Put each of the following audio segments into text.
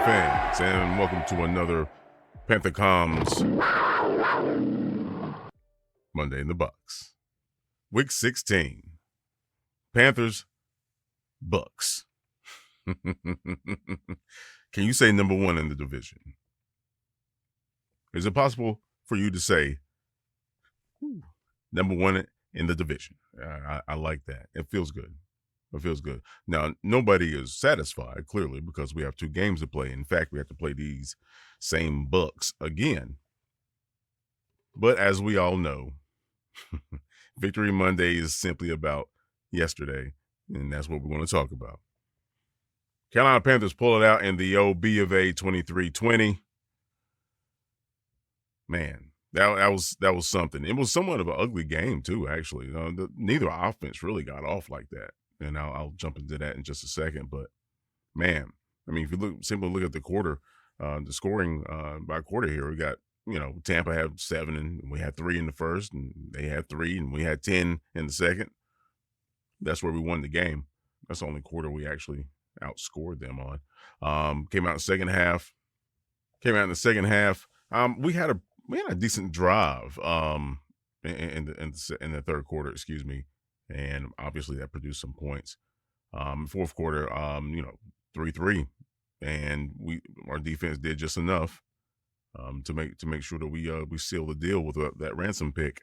fans, and welcome to another Panther Comms Monday in the Bucks. Week 16. Panthers, Bucks. Can you say number one in the division? Is it possible for you to say number one in the division? I like that. It feels good. It feels good. Now, nobody is satisfied, clearly, because we have two games to play. In fact, we have to play these same Bucks again. But as we all know, Victory Monday is simply about yesterday, and that's what we're going to talk about. Carolina Panthers pull it out in the B of A 23-20. Man, that was something. It was somewhat of an ugly game, too, actually. Neither offense really got off like that. And I'll jump into that in just a second. But, man, I mean, if you simply look at the quarter, the scoring by quarter here, we got, Tampa had 7, and we had 3 in the first, and they had 3, and we had 10 in the second. That's where we won the game. That's the only quarter we actually outscored them on. Came out in the second half. We had a decent drive in the third quarter, excuse me. And obviously that produced some points. Fourth quarter, 3-3, and our defense did just enough to make sure that we seal the deal with that Ransom pick.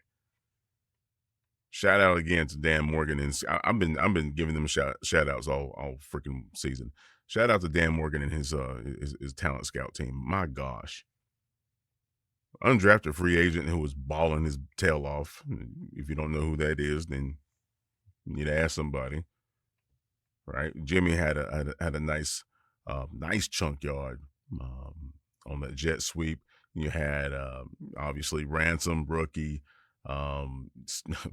Shout out again to Dan Morgan, and I've been giving them shout outs all freaking season. Shout out to Dan Morgan and his talent scout team. My gosh. Undrafted free agent who was balling his tail off. If you don't know who that is, then you need to ask somebody, right? Jimmy had a nice chunk yard on that jet sweep. You had obviously Ransom, rookie.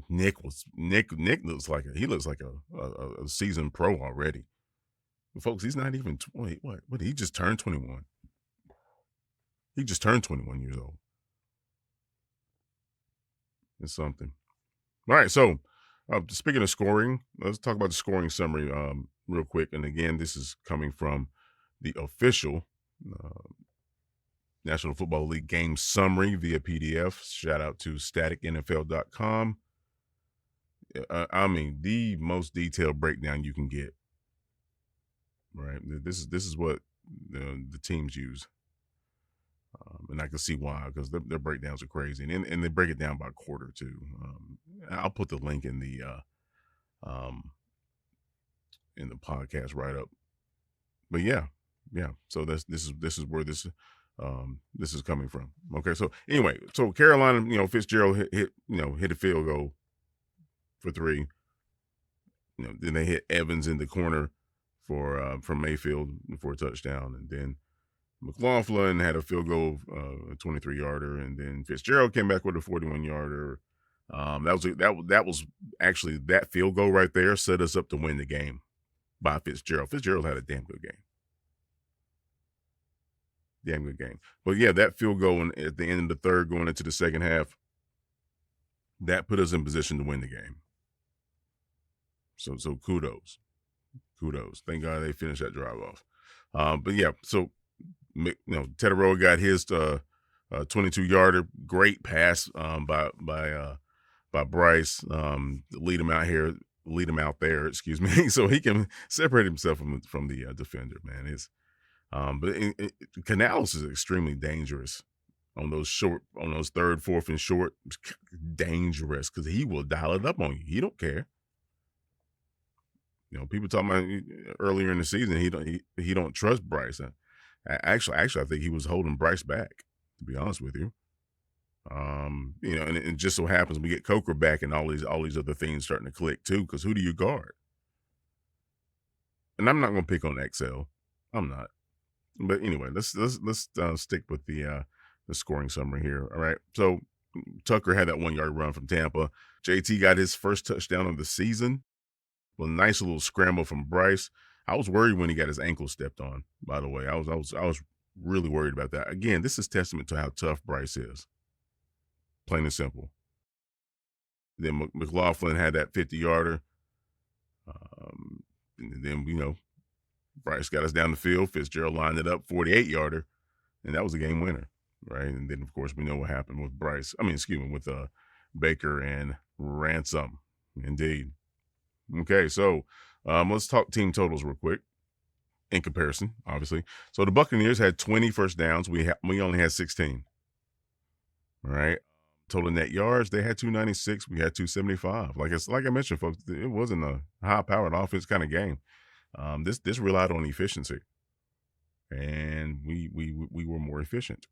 Nick looks like a seasoned pro already. But folks, he's not even 20. What? He just turned 21. He just turned 21 years old. It's something. All right, so. Speaking of scoring, let's talk about the scoring summary real quick. And again, this is coming from the official National Football League game summary via PDF. Shout out to staticnfl.com. I mean, the most detailed breakdown you can get. Right, this is what the teams use, and I can see why, because their breakdowns are crazy, and they break it down by quarter too. I'll put the link in the podcast write up. But yeah. So this is where this is coming from. Okay, so anyway, so Carolina, Fitzgerald hit a field goal for 3. Then they hit Evans in the corner from Mayfield for a touchdown, and then McLaughlin had a field goal, a 23-yarder, and then Fitzgerald came back with a 41-yarder. That was actually, that field goal right there set us up to win the game by Fitzgerald. Fitzgerald had a damn good game. But yeah, that field goal at the end of the third, going into the second half, that put us in position to win the game. So kudos. Thank God they finished that drive off. But yeah, so Tetairoa got his 22-yarder, great pass by Bryce, lead him out there, excuse me, so he can separate himself from the defender. Man, but Canales is extremely dangerous on those third, fourth, and short. Dangerous because he will dial it up on you. He don't care. People talking about earlier in the season he don't trust Bryce. Actually, I think he was holding Bryce back, to be honest with you. And it just so happens we get Coker back, and all these other things starting to click too. Because who do you guard? And I'm not going to pick on XL. I'm not. But anyway, let's stick with the scoring summary here. All right. So Tucker had that 1-yard run from Tampa. JT got his first touchdown of the season. Well, nice little scramble from Bryce. I was worried when he got his ankle stepped on, by the way. I was really worried about that. Again, this is testament to how tough Bryce is. Plain and simple. Then McLaughlin had that 50-yarder. And then, Bryce got us down the field. Fitzgerald lined it up, 48-yarder, and that was a game winner, right? And then, of course, we know what happened with with Baker and Ransom. Indeed. Okay, so let's talk team totals real quick in comparison, obviously. So the Buccaneers had 20 first downs. We only had 16. All right. Total net yards, they had 296. We had 275. Like I mentioned, folks, it wasn't a high-powered offense kind of game. This relied on efficiency, and we were more efficient.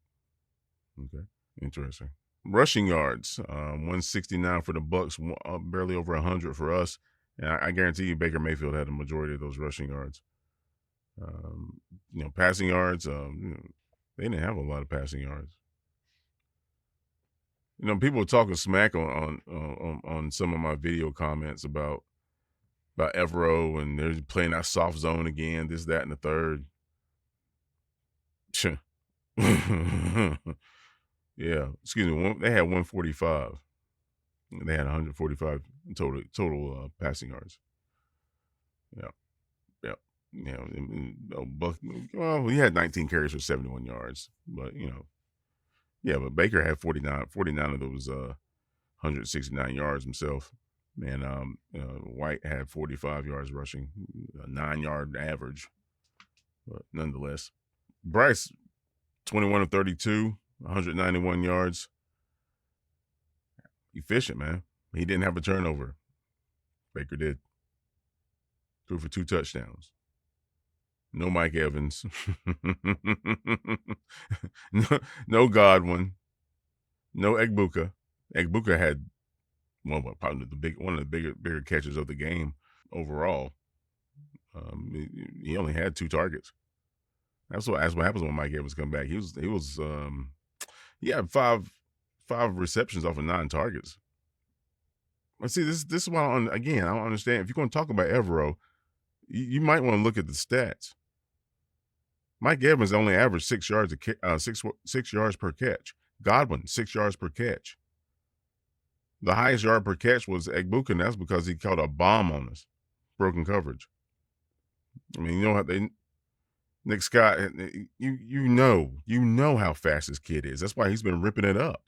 Okay, interesting. Rushing yards, 169 for the Bucs, barely over 100 for us. And I guarantee you, Baker Mayfield had the majority of those rushing yards. Passing yards, they didn't have a lot of passing yards. People were talking smack on some of my video comments about Evero, and they're playing that soft zone again, this, that, and the third. Yeah, excuse me. They had 145. They had 145 total passing yards. Yeah. Well, he had 19 carries for 71 yards, but but Baker had 49 of those 169 yards himself. And White had 45 yards rushing, a 9-yard average, but nonetheless. Bryce, 21 of 32, 191 yards. Efficient, man. He didn't have a turnover. Baker did. Threw for 2 touchdowns. No Mike Evans. no Godwin. No Egbuka. Egbuka had probably one of the bigger catches of the game overall. He only had 2 targets. That's what happens when Mike Evans come back. He had 5 receptions off of 9 targets. But see, this is why I don't understand. If you're going to talk about Evero, you might want to look at the stats. Mike Evans only averaged 6 yards per catch. Godwin, 6 yards per catch. The highest yard per catch was Egbuka, and that's because he caught a bomb on us. Broken coverage. I mean, Nick Scott, you know how fast this kid is. That's why he's been ripping it up.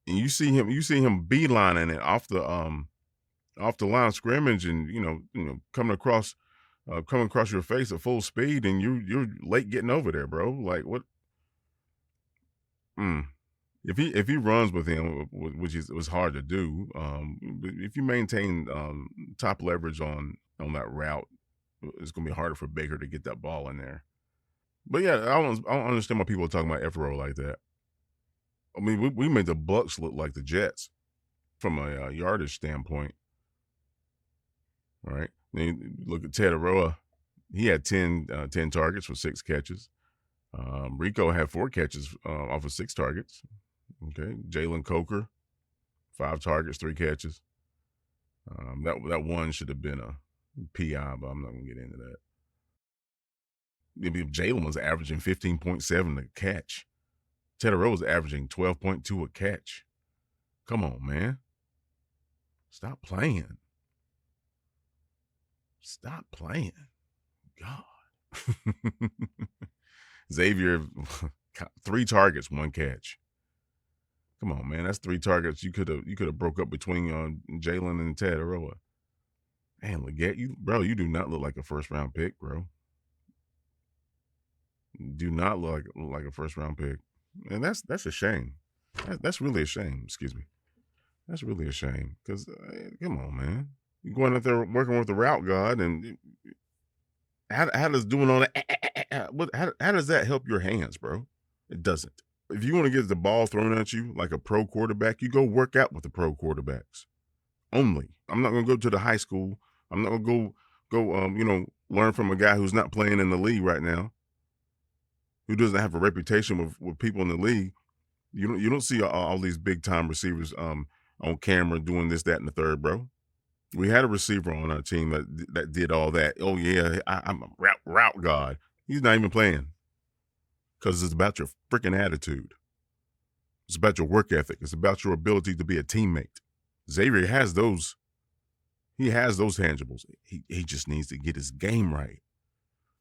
And you see him beelining it off the line of scrimmage, and coming across your face at full speed, and you're late getting over there, bro. Like what? If he runs with him, which was hard to do, if you maintain top leverage on that route, it's gonna be harder for Baker to get that ball in there. But yeah, I don't understand why people are talking about Evero like that. I mean, we made the Bucs look like the Jets from a yardage standpoint. All right. Then you look at Tetairoa. He had 10 targets for 6 catches. Rico had 4 catches off of 6 targets. Okay. Jalen Coker, 5 targets, 3 catches. That one should have been a PI, but I'm not going to get into that. Jalen was averaging 15.7 a catch. Tetairoa was averaging 12.2 a catch. Come on, man. Stop playing. God. Xavier, 3 targets, 1 catch. Come on, man. That's 3 targets you could have broke up between Jalen and Tetairoa. Man, Leggett, you do not look like a first-round pick, bro. Do not look like a first-round pick. And that's a shame. That's really a shame. Excuse me. That's really a shame. Because, come on, man. You're going out there working with the route god, and how does doing all that? How does that help your hands, bro? It doesn't. If you want to get the ball thrown at you like a pro quarterback, you go work out with the pro quarterbacks. Only. I'm not going to go to the high school. I'm not going to go learn from a guy who's not playing in the league right now, who doesn't have a reputation with people in the league. You don't see all these big time receivers on camera doing this, that, and the third, bro. We had a receiver on our team that did all that. Oh yeah, I'm a route god. He's not even playing because it's about your freaking attitude. It's about your work ethic. It's about your ability to be a teammate. Xavier has those. He has those tangibles. He just needs to get his game right.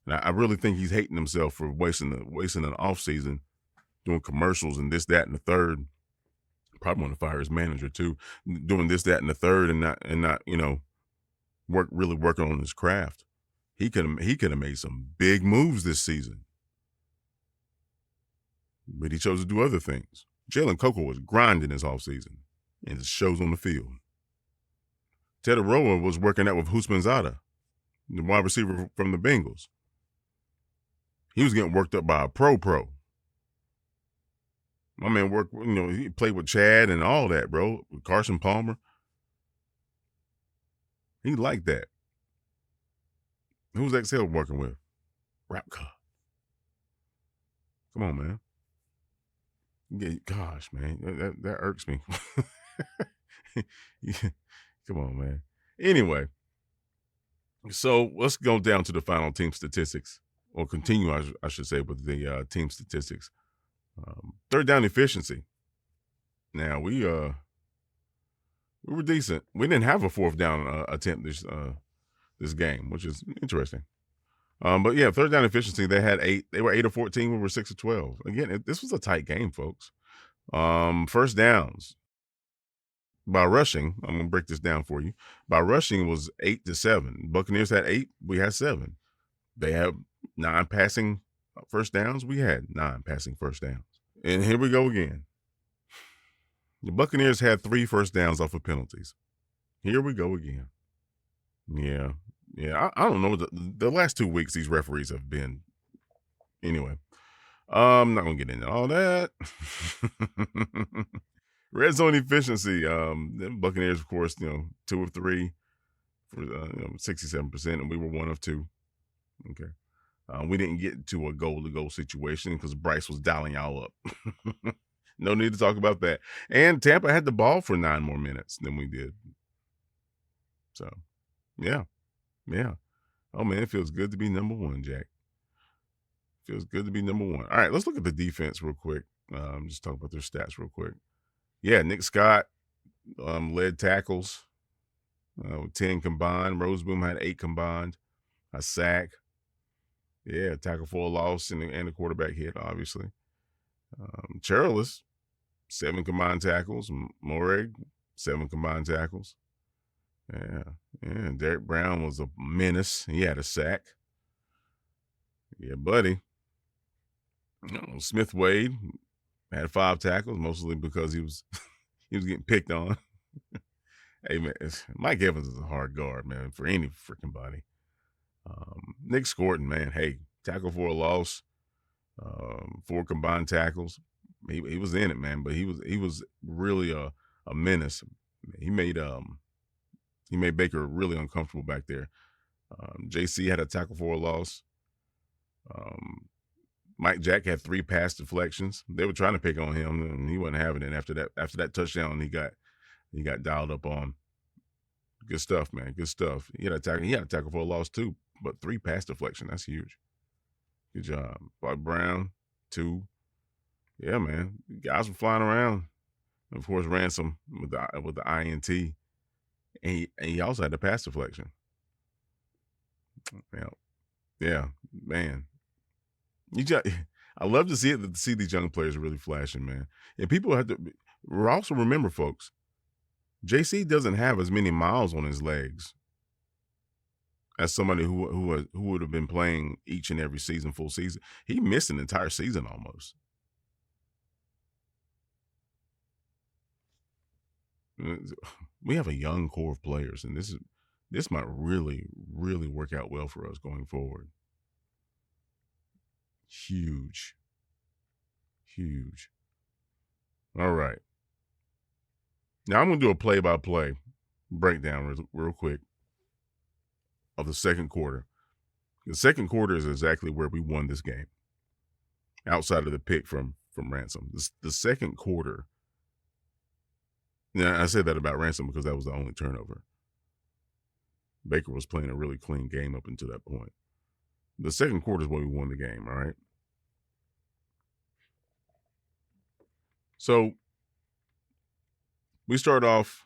And I really think he's hating himself for wasting an off season doing commercials and this, that, and the third. Probably want to fire his manager too, doing this, that, and the third, and not working on his craft. He could have made some big moves this season, but he chose to do other things. Jalen Coco was grinding his offseason, and it shows on the field. Tetairoa was working out with Husmanzada, the wide receiver from the Bengals. He was getting worked up by a pro. My man worked, he played with Chad and all that, bro. With Carson Palmer. He liked that. Who's XL working with? Rapka. Come on, man. Yeah, gosh, man. That irks me. Come on, man. Anyway, so let's go down to the final team statistics, or continue, I should say, with the team statistics. Third down efficiency. Now, we were decent. We didn't have a fourth down attempt this game, which is interesting. But yeah, third down efficiency, they had 8. They were 8 of 14. We were 6 of 12. Again, this was a tight game, folks. First downs by rushing, I'm going to break this down for you. By rushing was 8 to 7. Buccaneers had 8. We had 7. They have 9 passing first downs. We had 9 passing first downs. And here we go again. The Buccaneers had 3 first downs off of penalties. Here we go again. Yeah. I don't know. The last 2 weeks these referees have been. Anyway, I'm not gonna get into all that. Red zone efficiency. The Buccaneers, of course, 2 of 3 for 67%, and we were 1 of 2. Okay. We didn't get to a goal-to-goal situation because Bryce was dialing y'all up. No need to talk about that. And Tampa had the ball for 9 more minutes than we did. So, yeah. Oh, man, it feels good to be number 1, Jack. Feels good to be number 1. All right, let's look at the defense real quick. Just talk about their stats real quick. Yeah, Nick Scott led tackles with 10 combined. Roseboom had 8 combined. A sack. Yeah, tackle for a loss and a quarterback hit, obviously. Charles, 7 combined tackles. Moreg, 7 combined tackles. Yeah. Derek Brown was a menace. He had a sack. Yeah, buddy. Smith Wade had 5 tackles, mostly because he was getting picked on. Hey, man, Mike Evans is a hard guard, man, for any freaking body. Nick Scorton, man, hey, tackle for a loss, 4 combined tackles. He was in it, man, but he was really a menace. He made Baker really uncomfortable back there. JC had a tackle for a loss. Mike Jack had 3 pass deflections. They were trying to pick on him, and he wasn't having it. After that touchdown, he got dialed up on. Good stuff, man. Good stuff. He had a tackle for a loss too, but 3 pass deflection. That's huge. Good job. Bob Brown, 2. Yeah, man. Guys were flying around. And of course, Ransom with the INT. And he also had the pass deflection. Yeah, man. I love to see these young players really flashing, man. And people have to also remember, folks, JC doesn't have as many miles on his legs as somebody who would have been playing each and every season, full season. He missed an entire season almost. We have a young core of players, and this might really, really work out well for us going forward. Huge. All right. Now I'm going to do a play-by-play breakdown real quick of the second quarter. The second quarter is exactly where we won this game, outside of the pick from Ransom. The second quarter. Now, I say that about Ransom because that was the only turnover. Baker was playing a really clean game up until that point. The second quarter is when we won the game, all right? So we start off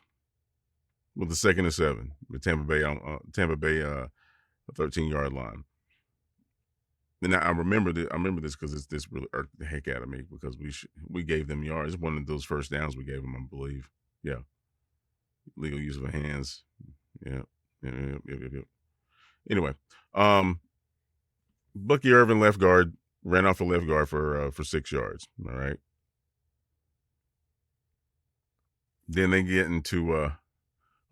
with the 2nd and 7 with Tampa Bay 13-yard line. And I remember this because this really irked the heck out of me because we gave them yards. One of those first downs we gave them, I believe. Yeah, legal use of hands. Yeah, yeah. Anyway, Bucky Irvin, left guard, ran off the left guard for 6 yards. All right. Then they get into a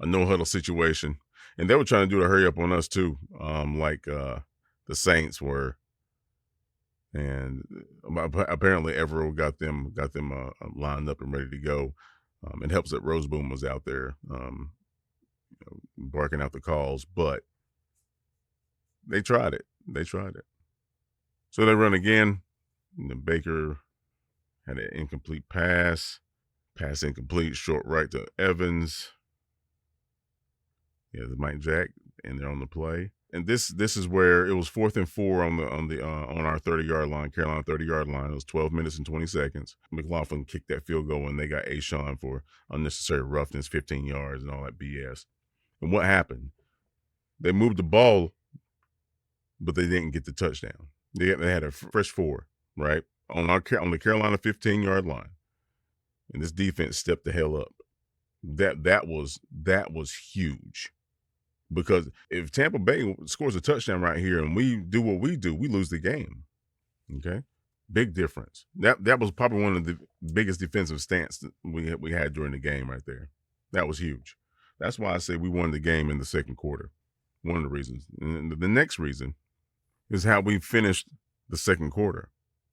no huddle situation, and they were trying to do a hurry up on us too, like the Saints were. And apparently Evero got them lined up and ready to go. It helps that Roseboom was out there barking out the calls, but they tried it. So they run again. And Baker had an incomplete pass incomplete, short right to Evans. Yeah, the Mike Jack, and they're on the play. And this is where it was 4th and 4 on our 30-yard line, Carolina 30-yard line. It was 12 minutes and 20 seconds. McLaughlin kicked that field goal, and they got Ashawn for unnecessary roughness, 15 yards, and all that BS. And what happened? They moved the ball, but they didn't get the touchdown. They had a fresh 4, right, on the Carolina 15-yard line, and this defense stepped the hell up. That was huge. Because if Tampa Bay scores a touchdown right here and we do what we do, we lose the game. Okay? Big difference. That was probably one of the biggest defensive stance that we had during the game right there. That was huge. That's why I say we won the game in the second quarter. One of the reasons. And the next reason is how we finished the second quarter.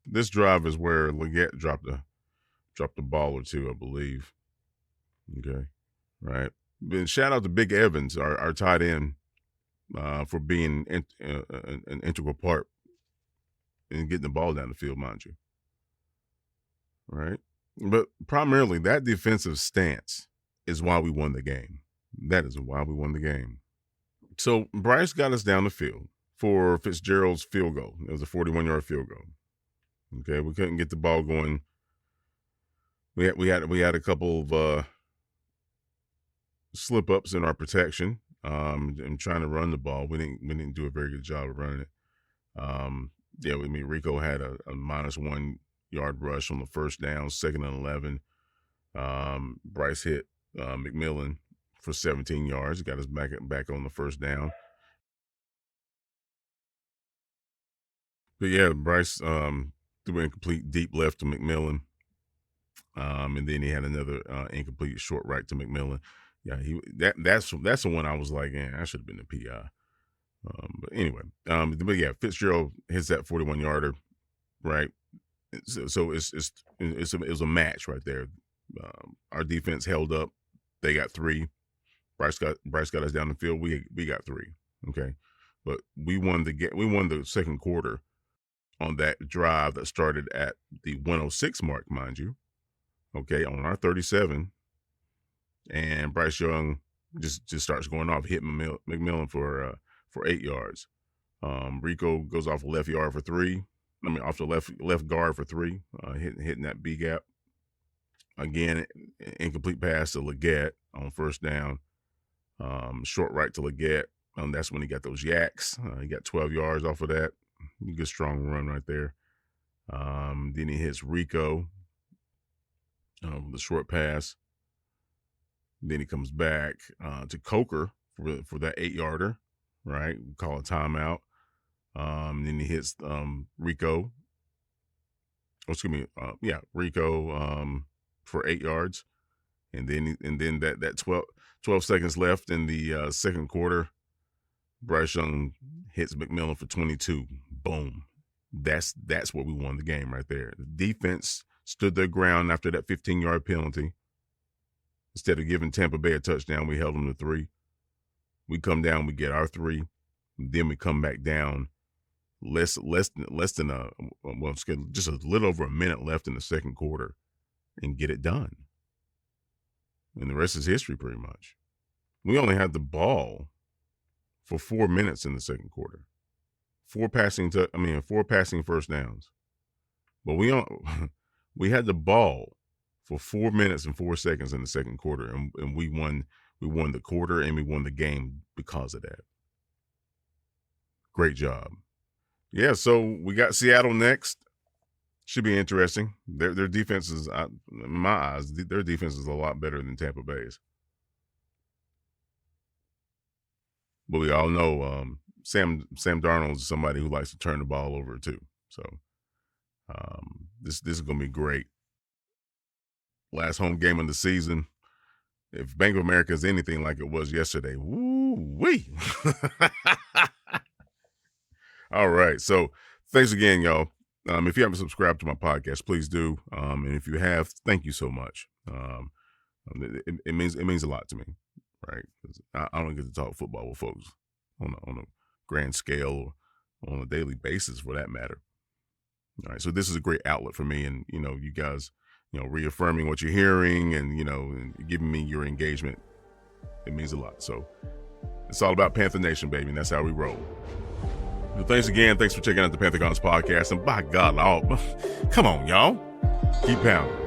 This drive is where Leggett dropped a ball or two, I believe. Okay? Right? Shout out to Big Evans, our tight end, for being an integral part in getting the ball down the field, mind you. Right? But primarily, that defensive stance is why we won the game. That is why we won the game. So Bryce got us down the field for Fitzgerald's field goal. It was a 41-yard field goal. Okay, we couldn't get the ball going. We had a couple of slip ups in our protection and trying to run the ball. We didn't do a very good job of running it. Rico had a -1 yard rush on the first down, 2nd and 11. Bryce hit McMillan for 17 yards, got us back on the first down. But yeah, Bryce threw incomplete deep left to McMillan. And then he had another incomplete short right to McMillan. Yeah, that's the one I was like, I should have been the PI. But anyway, but yeah, Fitzgerald hits that 41-yarder, right? So it was a match right there. Our defense held up; they got 3. Bryce got us down the field. We got 3. Okay, but we won the second quarter on that drive that started at the 106 mark, mind you. Okay, on our 37. And Bryce Young just starts going off, hitting McMillan for 8 yards. Rico goes off the left yard for 3. Off the left guard for 3, hitting that B gap. Again, incomplete pass to Leggett on first down. Short right to Leggett. That's when he got those yaks. He got 12 yards off of that. Good strong run right there. Then he hits Rico with a short pass. Then he comes back to Coker for that 8-yarder, right? We call a timeout. Then he hits Rico. Rico for 8 yards. And then that 12 seconds left in the second quarter, Bryce Young hits McMillan for 22. Boom. That's what we won the game right there. The defense stood their ground after that 15-yard penalty. Instead of giving Tampa Bay a touchdown, we held them to 3. We come down, we get our 3. Then we come back down just a little over a minute left in the second quarter and get it done. And the rest is history pretty much. We only had the ball for 4 minutes in the second quarter. 4 passing first downs. But we had the ball for 4 minutes and 4 seconds in the second quarter, and we won the quarter and we won the game because of that. Great job. Yeah, so we got Seattle next. Should be interesting. Their defense is, in my eyes, their defense is a lot better than Tampa Bay's. But we all know Sam Darnold is somebody who likes to turn the ball over too. So this is going to be great. Last home game of the season. If Bank of America is anything like it was yesterday, woo-wee. All right. So thanks again, y'all. If you haven't subscribed to my podcast, please do. And if you have, thank you so much. It means a lot to me, right? 'Cause I don't get to talk football with folks on a grand scale or on a daily basis, for that matter. All right, so this is a great outlet for me, and you guys, reaffirming what you're hearing, and and giving me your engagement. It means a lot. So it's all about Panther Nation, baby, and that's how we roll. Well, thanks again. Thanks for checking out the Panther Comms podcast. And by God, come on, y'all. Keep pounding.